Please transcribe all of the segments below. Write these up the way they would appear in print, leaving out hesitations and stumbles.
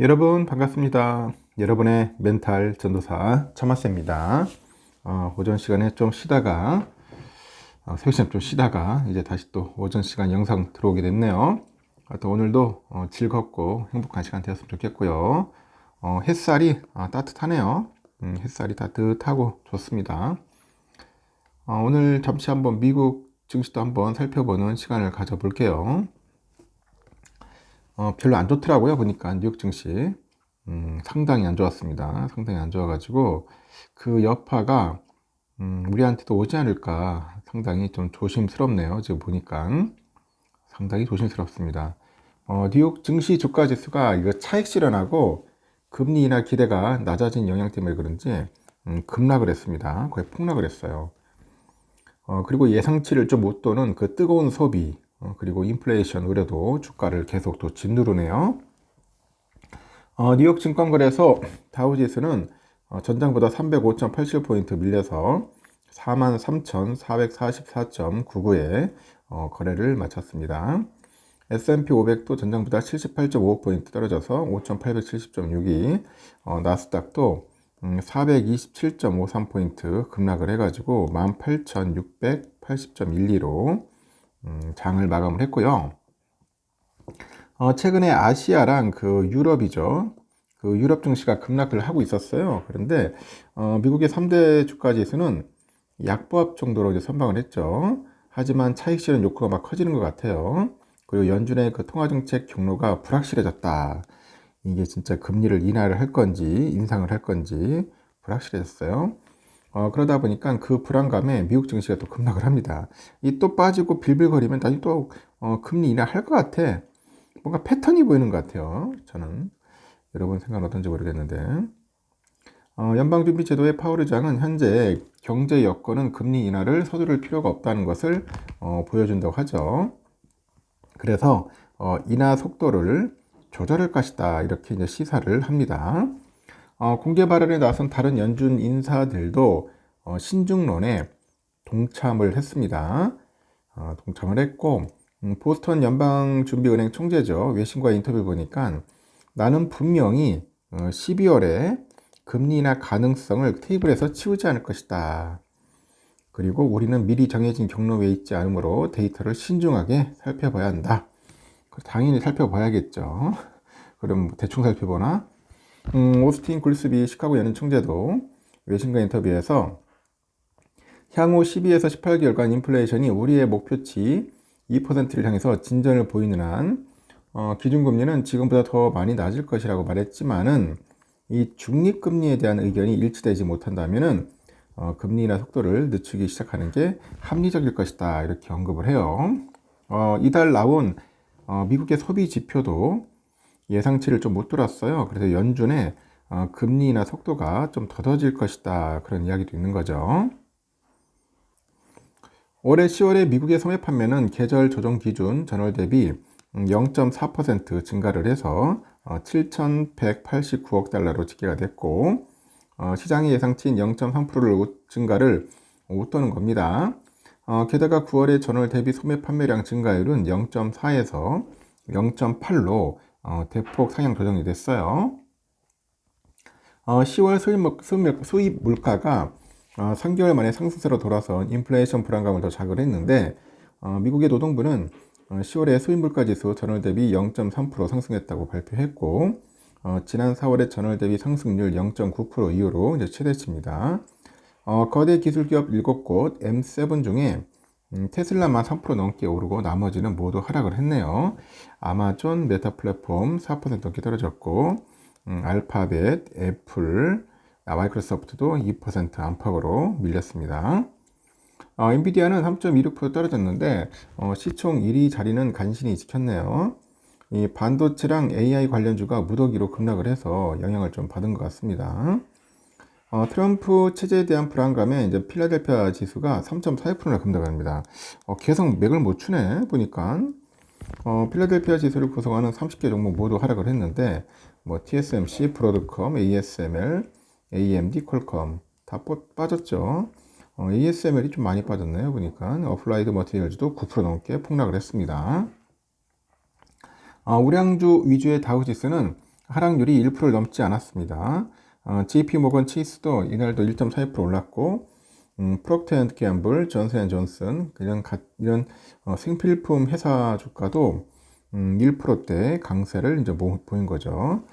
여러분 반갑습니다. 여러분의 멘탈 전도사 차마스입니다. 오전 시간에 좀 쉬다가 새벽 시간 좀 쉬다가 이제 다시 또 오전 시간 영상 들어오게 됐네요. 또 오늘도 즐겁고 행복한 시간 되었으면 좋겠고요. 햇살이 따뜻하네요. 햇살이 따뜻하고 좋습니다. 오늘 잠시 한번 미국 증시도 한번 살펴보는 시간을 가져볼게요. 별로 안 좋더라고요. 보니까 뉴욕 증시 상당히 안 좋았습니다. 상당히 안 좋아가지고 그 여파가 우리한테도 오지 않을까 상당히 좀 조심스럽네요. 지금 보니까 상당히 조심스럽습니다. 뉴욕 증시 주가 지수가 이거 차익 실현하고 금리 인하 기대가 낮아진 영향 때문에 그런지 급락을 했습니다. 거의 폭락을 했어요. 그리고 예상치를 좀 웃도는 그 뜨거운 소비 그리고 인플레이션 우려도 주가를 계속 또 짓누르네요. 뉴욕 증권거래소 다우지수는 전장보다 305.87포인트 밀려서 43,444.99에 거래를 마쳤습니다. S&P 500도 전장보다 78.55포인트 떨어져서 5,870.62, 나스닥도 427.53포인트 급락을 해가지고 18,680.12로 장을 마감을 했고요. 최근에 아시아랑 그 유럽이죠. 그 유럽 증시가 급락을 하고 있었어요. 그런데 미국의 3대 주가 지수는 약보합 정도로 이제 선방을 했죠. 하지만 차익 실현 욕구가 막 커지는 것 같아요. 그리고 연준의 그 통화 정책 경로가 불확실해졌다. 이게 진짜 금리를 인하를 할 건지 인상을 할 건지 불확실해졌어요. 그러다 보니까 그 불안감에 미국 증시가 또 급락을 합니다. 이 또 빠지고 빌빌거리면 다시 또 금리 인하할 것 같아. 뭔가 패턴이 보이는 것 같아요. 저는. 여러분 생각은 어떤지 모르겠는데. 연방준비제도의 파월 의장은 현재 경제 여건은 금리 인하를 서두를 필요가 없다는 것을 보여준다고 하죠. 그래서 인하 속도를 조절할 것이다. 이렇게 이제 시사를 합니다. 공개 발언에 나선 다른 연준 인사들도 신중론에 동참을 했습니다. 동참을 했고 보스턴 연방준비은행 총재죠. 외신과 인터뷰 보니까 나는 분명히 12월에 금리 인하 가능성을 테이블에서 치우지 않을 것이다. 그리고 우리는 미리 정해진 경로에 있지 않으므로 데이터를 신중하게 살펴봐야 한다. 당연히 살펴봐야겠죠. 그럼 대충 살펴보나? 오스틴 굴스비 시카고 연은 총재도 외신과 인터뷰에서 향후 12에서 18개월간 인플레이션이 우리의 목표치 2%를 향해서 진전을 보이는 한 기준금리는 지금보다 더 많이 낮을 것이라고 말했지만은 이 중립금리에 대한 의견이 일치되지 못한다면은 금리 인하 속도를 늦추기 시작하는 게 합리적일 것이다 이렇게 언급을 해요. 이달 나온 미국의 소비 지표도 예상치를 좀 못 뚫었어요. 그래서 연준의 금리 인하 속도가 좀 더뎌질 것이다 그런 이야기도 있는 거죠. 올해 10월에 미국의 소매 판매는 계절 조정 기준 전월 대비 0.4% 증가를 해서 7,189억 달러로 집계가 됐고 시장의 예상치인 0.3%를 증가를 웃도는 겁니다. 게다가 9월의 전월 대비 소매 판매량 증가율은 0.4에서 0.8로 대폭 상향 조정이 됐어요. 10월 수입 물가가 3개월 만에 상승세로 돌아선 인플레이션 불안감을 더 자극했는데 미국의 노동부는 10월에 수입 물가 지수 전월 대비 0.3% 상승했다고 발표했고 지난 4월의 전월 대비 상승률 0.9% 이후로 이제 최대치입니다. 거대 기술기업 7곳 M7 중에 테슬라만 3% 넘게 오르고 나머지는 모두 하락을 했네요. 아마존, 메타 플랫폼 4% 넘게 떨어졌고 알파벳, 애플, 마이크로소프트도 2% 안팎으로 밀렸습니다. 엔비디아는 3.26% 떨어졌는데 시총 1위 자리는 간신히 지켰네요. 이 반도체랑 AI 관련주가 무더기로 급락을 해서 영향을 좀 받은 것 같습니다. 트럼프 체제에 대한 불안감에 이제 필라델피아 지수가 3.42%나 급락합니다. 계속 맥을 못 추네 보니까. 필라델피아 지수를 구성하는 30개 종목 모두 하락을 했는데 뭐 TSMC, 브로드컴, ASML, AMD, 퀄컴 다 빠졌죠. ASML이 좀 많이 빠졌네요 보니까. 어플라이드 머티리얼즈도 9% 넘게 폭락을 했습니다. 우량주 위주의 다우지수는 하락률이 1%를 넘지 않았습니다. JP 모건 체이스도 이날도 1.42% 올랐고, 프록터 앤 gamble, 존슨 앤 존슨 이런 생필품 회사 주가도 1%대 강세를 이제 보인 거죠.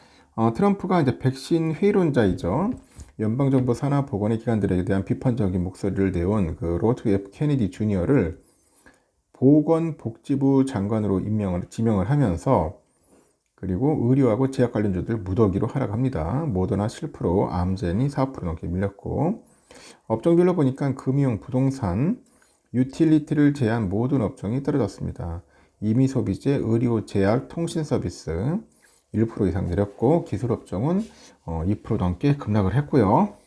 트럼프가 이제 백신 회의론자이죠. 연방정부 산하 보건의 기관들에 대한 비판적인 목소리를 내온 그 로버트 F 케네디 주니어를 보건복지부 장관으로 지명을 하면서, 그리고 의료하고 제약 관련주들 무더기로 하락합니다. 모더나 7%, 암젠이 4% 넘게 밀렸고, 업종별로 보니까 금융, 부동산, 유틸리티를 제한 모든 업종이 떨어졌습니다. 임의소비재, 의료, 제약, 통신 서비스 1% 이상 내렸고, 기술업종은 2% 넘게 급락을 했고요.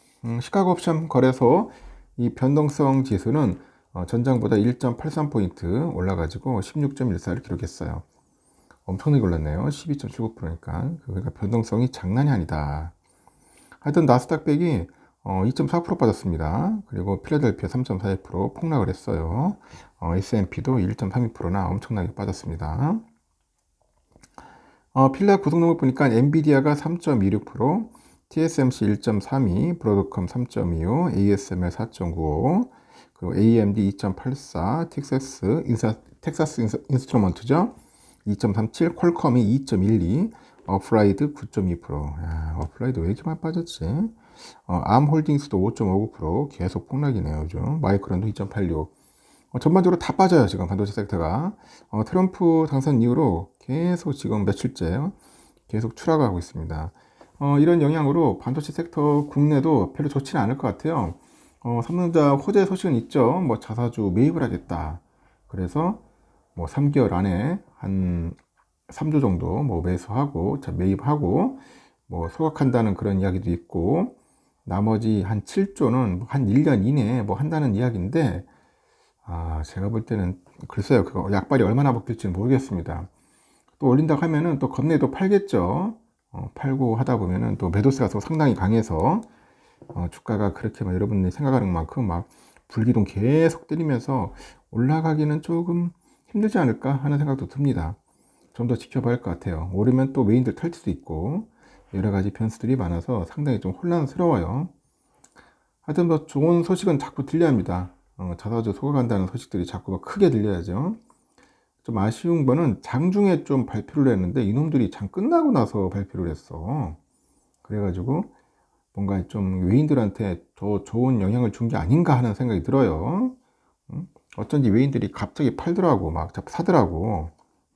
시카고 옵션 거래소 이 변동성 지수는 전장보다 1.83포인트 올라가지고 16.14를 기록했어요. 엄청나게 올랐네요. 12.79%니까. 그러니까 변동성이 장난이 아니다. 하여튼 나스닥백이 2.4% 빠졌습니다. 그리고 필라델피아 3.42% 폭락을 했어요. S&P도 1.32%나 엄청나게 빠졌습니다. 필라 구성목을 보니까 엔비디아가 3.26%, TSMC 1.32, 브로드컴 3.25, ASML 4.95, 그리고 AMD 2.84, 텍사스 인스트루먼트죠. 2.37, 퀄컴이 2.12, 어플라이드 9.2%. 야, 어플라이드 왜 이렇게 많이 빠졌지? 암홀딩스도 5.59% 계속 폭락이네요, 요즘. 마이크론도 2.86. 전반적으로 다 빠져요, 지금 반도체 섹터가. 트럼프 당선 이후로 계속 지금 며칠째 계속 추락하고 있습니다. 이런 영향으로 반도체 섹터 국내도 별로 좋지는 않을 것 같아요. 삼성전자 호재 소식은 있죠. 뭐 자사주 매입을 하겠다. 그래서 뭐 3개월 안에 한 3조 정도 뭐 매수하고 매입하고 뭐 소각한다는 그런 이야기도 있고, 나머지 한 7조는 한 1년 이내에 뭐 한다는 이야기인데, 제가 볼 때는 글쎄요, 그거 약발이 얼마나 먹힐지는 모르겠습니다. 또 올린다고 하면은 또 겁내 또 팔겠죠. 팔고 하다 보면은 또 매도세가 또 상당히 강해서 주가가 그렇게 막 여러분들이 생각하는 만큼 막 불기둥 계속 때리면서 올라가기는 조금 힘들지 않을까 하는 생각도 듭니다. 좀 더 지켜봐야 할 것 같아요. 오르면 또 외인들 털 수도 있고 여러 가지 변수들이 많아서 상당히 좀 혼란스러워요. 하여튼 뭐 좋은 소식은 자꾸 들려야 합니다. 자사주 소각한다는 소식들이 자꾸 크게 들려야죠. 좀 아쉬운 거는 장중에 좀 발표를 했는데 이놈들이 장 끝나고 나서 발표를 했어. 그래가지고 뭔가 좀 외인들한테 더 좋은 영향을 준 게 아닌가 하는 생각이 들어요. 어쩐지 외인들이 갑자기 팔더라고, 막 사더라고.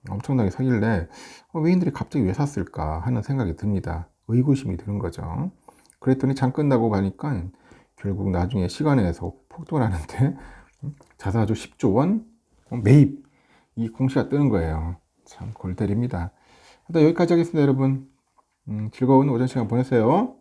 엄청나게 사길래 외인들이 갑자기 왜 샀을까 하는 생각이 듭니다. 의구심이 드는 거죠. 그랬더니 장 끝나고 가니까 결국 나중에 시간에서 폭등을 하는데 자사주 10조 원 매입, 이 공시가 뜨는 거예요. 참 골 때립니다. 일단 여기까지 하겠습니다, 여러분. 즐거운 오전 시간 보내세요.